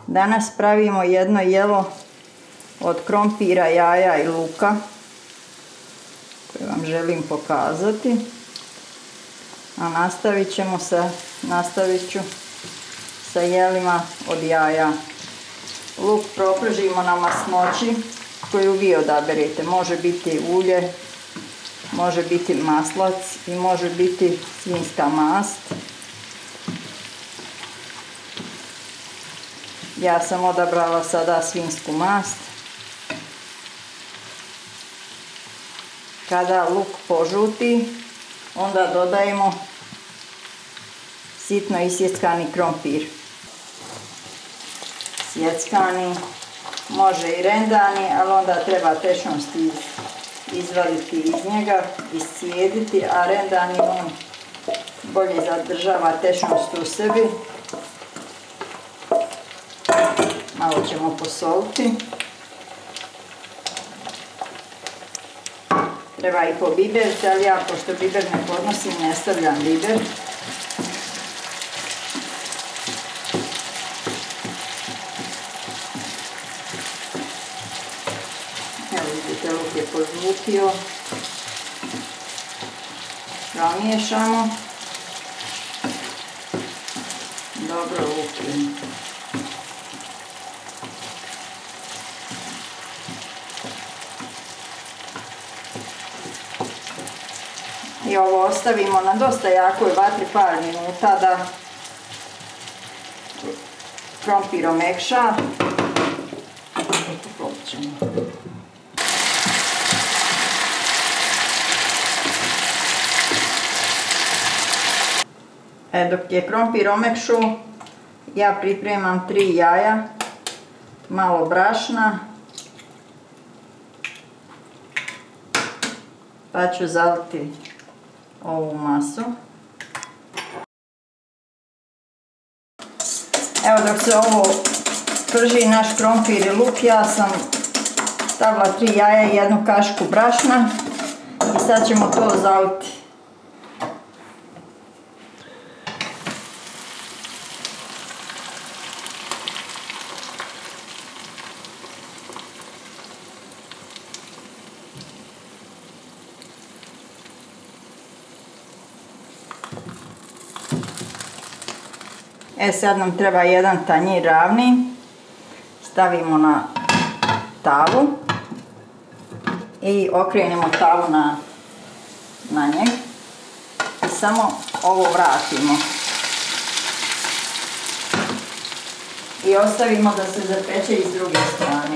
Danas pravimo jedno jelo od krompira, jaja i luka koje vam želim pokazati. A nastavit ću sa jelima od jaja. Luk propržimo na masnoći koju vi odaberete. Može biti ulje, može biti maslac i može biti svinjska mast. Ja sam odabrala sada svinjsku mast. Kada luk požuti, onda dodajemo sitno isjeckani krompir. Sjeckani, može i rendani, ali onda treba tečnost izvaditi iz njega, iscijediti, a rendani on bolje zadržava tečnost u sebi. Malo ćemo posoliti. Treba i po biber, ali ja pošto biber ne podnosim, ne stavljam biber. Evo vidite, luk je požutio. Promiješamo. Dobro lupimo. I ovo ostavimo na dosta jakoj vatri par minuta da krompir omekša. Dok je krompir omekšu, ja pripremam 3 jaja, malo brašna, pa ću zaliti ovu masu. Evo dok se ovo prži naš krompir i luk, ja sam stavila 3 jaja i 1 kašku brašna i sad ćemo to zaliti. Sad nam treba 1 tanjir ravni, stavimo na tavu i okrenemo tavu na njeg i samo ovo vratimo i ostavimo da se zapeče iz druge strane.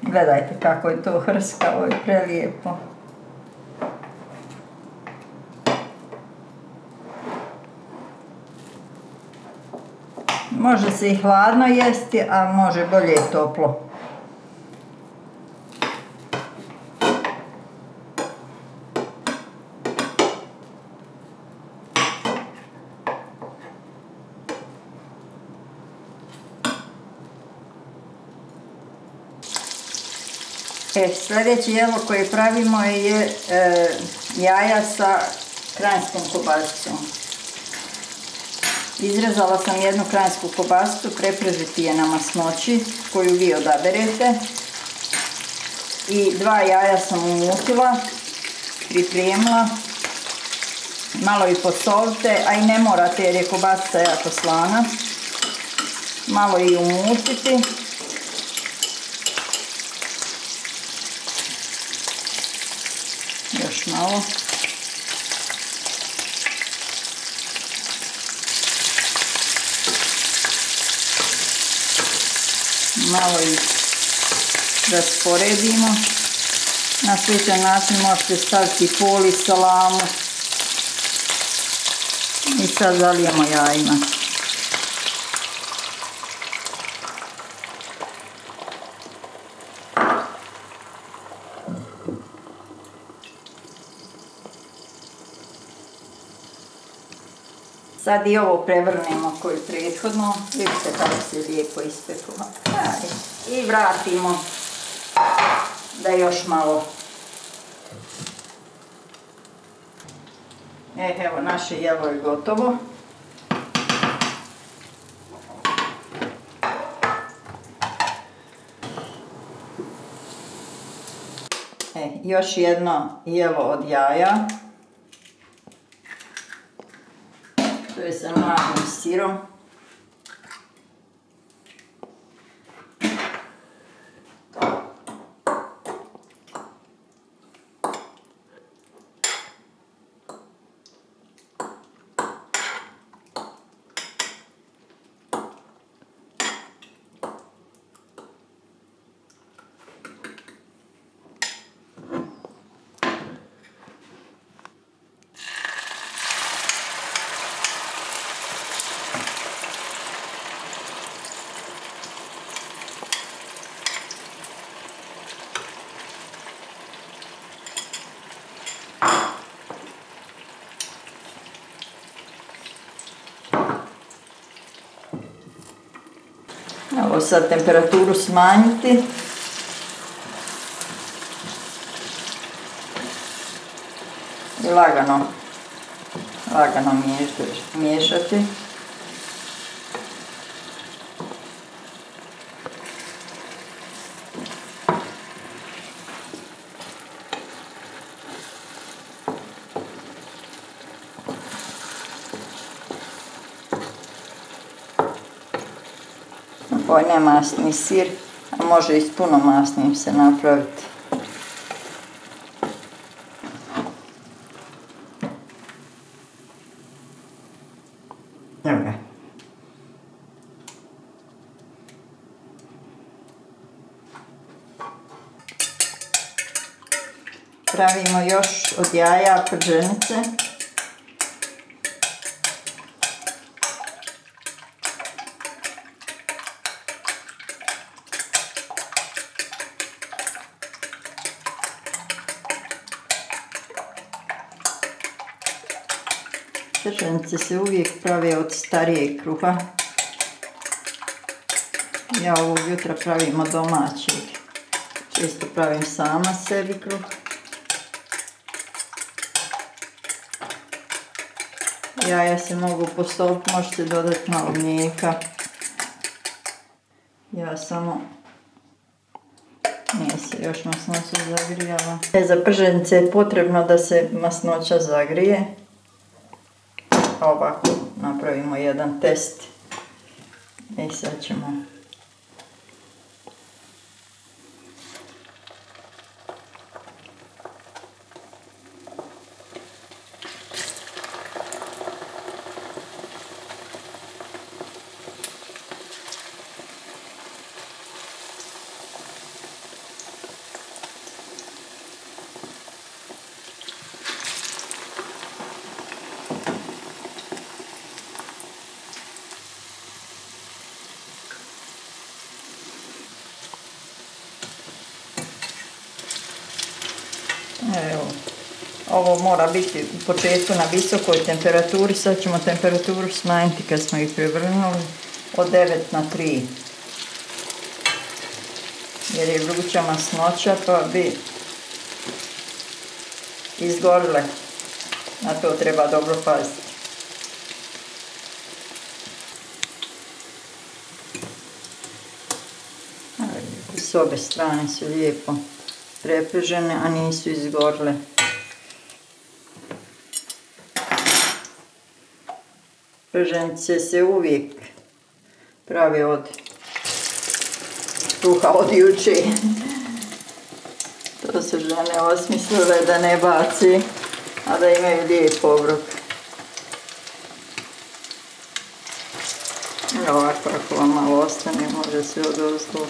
Gledajte kako je to hrskavo i prelijepo. Može se i hladno jesti, a može bolje i toplo. Sljedeće jelo koje pravimo je jaja sa kranjskom kobasicom. Izrezala sam 1 kranjsku kobasicu, prepržiti je na masnoći koju vi odaberete. I 2 jaja sam umutila, pripremila. Malo i posolite, a i ne morate jer je kobasica jako slana. Malo i umutiti. Još malo. Malo i rasporedimo. Na sličan način možete staviti fol i salamu. I sad zalijemo jajima. Sad i ovo prevrnemo koji prethodno. Vidite kako se lijepo ispeklo. I vratimo da još malo Evo, naše jelo je gotovo. Još jedno jelo od jaja. To je sa mladim sirom. Evo sad temperaturu smanjiti. I lagano miješati. Ovo je nemasni sir, a može i s puno masnim se napraviti. Evo ga. Pravimo još od jaja prženice. Prženice se uvijek prave od starijeg kruha. Ja ovog jutra pravim od domaćeg. Često pravim sama sebi kruh. Jaja se mogu posoliti, možete dodati malo mlijeka. Ja samo... Nije se još masnoća zagrijala. Za prženice je potrebno da se masnoća zagrije. Ovako napravimo jedan test. I sad ćemo evo, ovo mora biti u početku na visokoj temperaturi, sad ćemo temperaturu smanjiti kad smo ih prevrnuli od 9 na 3. Jer je vruća masnoća pa bi izgorile. Na to treba dobro paziti. S obje strane su lijepo prepržene, a nisu izgorile. Prženice se uvijek prave od kruha od juče. To su žene osmislile da ne baci, a da imaju lijep obrok. Ovako ako vam malo ostane, može se odozgo